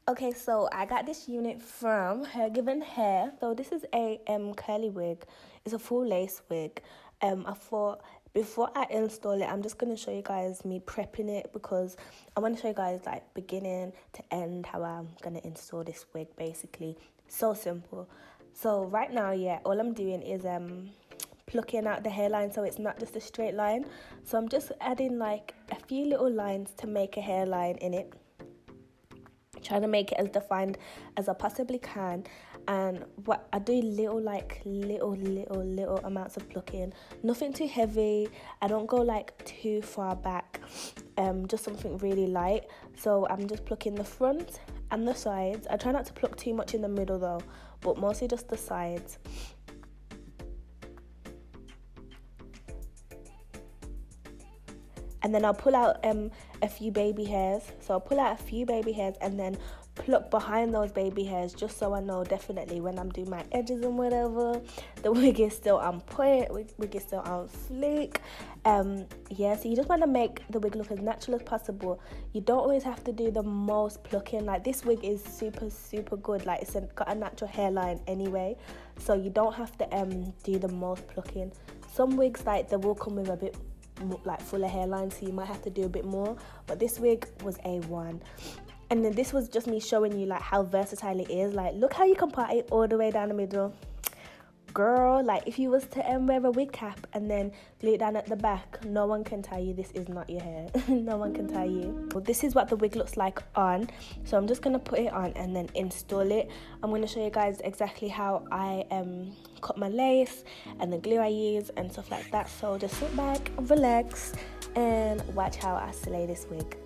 Okay, so I got this unit from HerGivenHair. So this is a curly wig. It's a full lace wig. I thought before I install it, I'm just gonna show you guys me prepping it because I want to show you guys like beginning to end how I'm gonna install this wig. Basically, so simple. So right now, yeah, all I'm doing is plucking out the hairline so it's not just a straight line. So I'm just adding like a few little lines to make a hairline in it, trying to make it as defined as I possibly can. And what I do, little amounts of plucking, nothing too heavy. I don't go like too far back, just something really light. So I'm just plucking the front and the sides. I try not to pluck too much in the middle though, but mostly just the sides. And then I'll pull out a few baby hairs. So I'll pull out a few baby hairs and then pluck behind those baby hairs, just so I know definitely when I'm doing my edges and whatever, the wig is still on point, wig is still on fleek. Yeah, so you just want to make the wig look as natural as possible. You don't always have to do the most plucking. Like this wig is super good, like it's got a natural hairline anyway, so you don't have to do the most plucking. Some wigs, like they will come with a bit like fuller hairline, so you might have to do a bit more, but this wig was A1. And then this was just me showing you like how versatile it is. Like look how you can part it all the way down the middle, girl. Like if you was to wear a wig cap and then glue it down at the back, no one can tell you this is not your hair. No one can tell you. Well, this is what the wig looks like on. So I'm just gonna put it on and then install it. I'm gonna show you guys exactly how I cut my lace and the glue I use and stuff like that. So just sit back, relax, and watch how I slay this wig.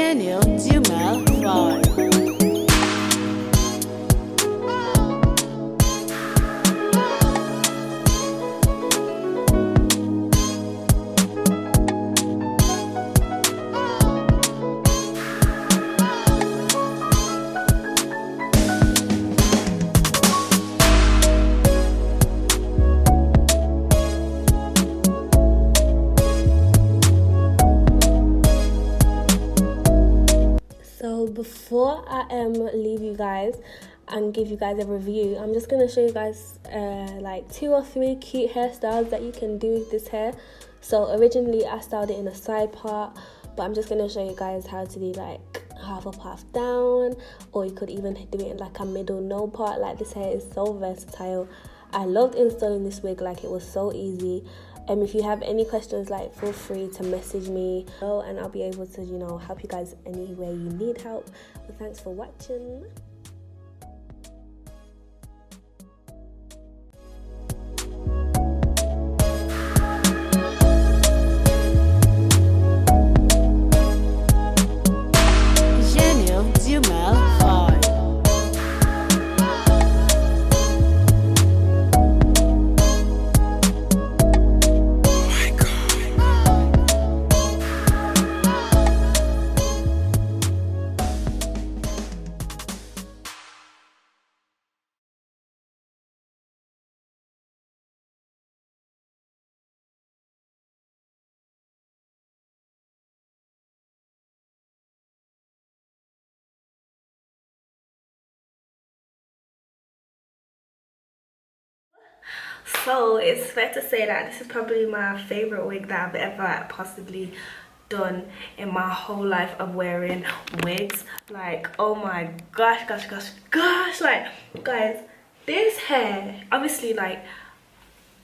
Daniel Dumel 5. So before I leave you guys and give you guys a review, I'm just gonna show you guys like 2 or 3 cute hairstyles that you can do with this hair. So originally I styled it in a side part, but I'm just gonna show you guys how to do like half up, half down, or you could even do it in like a middle no part. Like, this hair is so versatile. I loved installing this wig, like it was so easy. If you have any questions, like, feel free to message me, and I'll be able to, you know, help you guys anywhere you need help. But thanks for watching. Daniel Dumel 5. So it's fair to say that this is probably my favorite wig that I've ever possibly done in my whole life of wearing wigs. Like, oh my gosh, like, guys, this hair, obviously, like,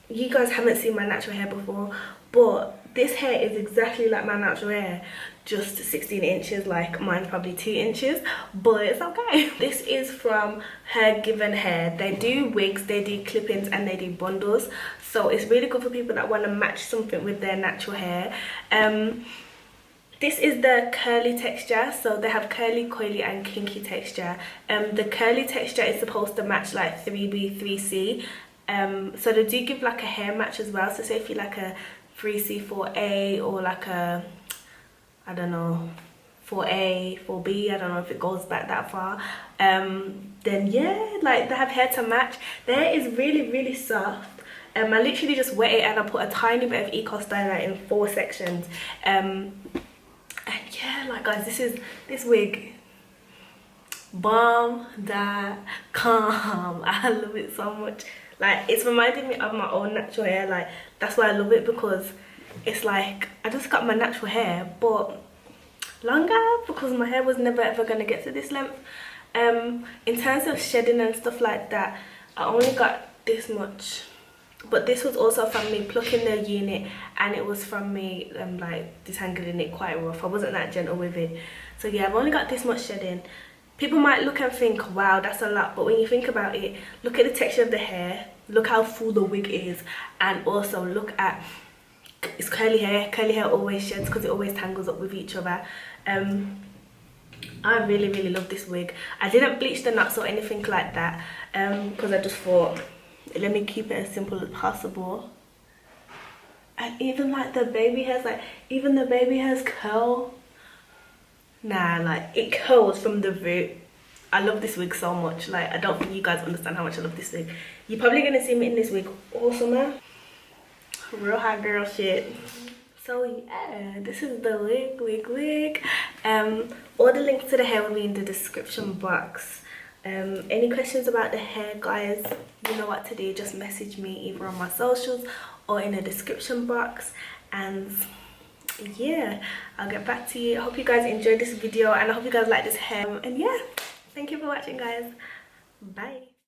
you guys haven't seen my natural hair before, but this hair is exactly like my natural hair, just 16 inches. Like, mine's probably 2 inches, but it's okay. This is from HerGivenHair. They do wigs, they do clip-ins, and they do bundles, so it's really good for people that want to match something with their natural hair. This is the curly texture, so they have curly, coily, and kinky texture. The curly texture is supposed to match like 3B, 3C. So they do give like a hair match as well. So say if you like a 3C, 4A, or like a, I don't know, 4A, 4B, I don't know if it goes back that far, then yeah, like, they have hair to match. The hair is really soft. I literally just wet it and I put a tiny bit of Eco Styler in 4 sections. And yeah, like, guys, this wig, bomb.com. I love it so much. Like, it's reminding me of my own natural hair. Like, that's why I love it, because it's like I just got my natural hair but longer, because my hair was never ever gonna get to this length. In terms of shedding and stuff like that, I only got this much, but this was also from me plucking the unit, and it was from me like detangling it quite rough. I wasn't that gentle with it, so yeah, I've only got this much shedding. People might look and think, wow, that's a lot, but when you think about it, look at the texture of the hair, look how full the wig is, and also look at, it's curly hair. Curly hair always sheds because it always tangles up with each other. I really love this wig. I didn't bleach the knots or anything like that, because I just thought, let me keep it as simple as possible. And even like the baby hairs, like, even the baby hairs curl. Nah, like, it curls from the root. I love this wig so much. Like, I don't think you guys understand how much I love this wig. You're probably gonna see me in this wig all summer. Real hot girl shit. So yeah, this is the wig. All the links to the hair will be in the description box. Any questions about the hair, guys, you know what to do. Just message me either on my socials or in the description box, and yeah, I'll get back to you. I hope you guys enjoyed this video, and I hope you guys like this hair. And yeah, thank you for watching, guys. Bye.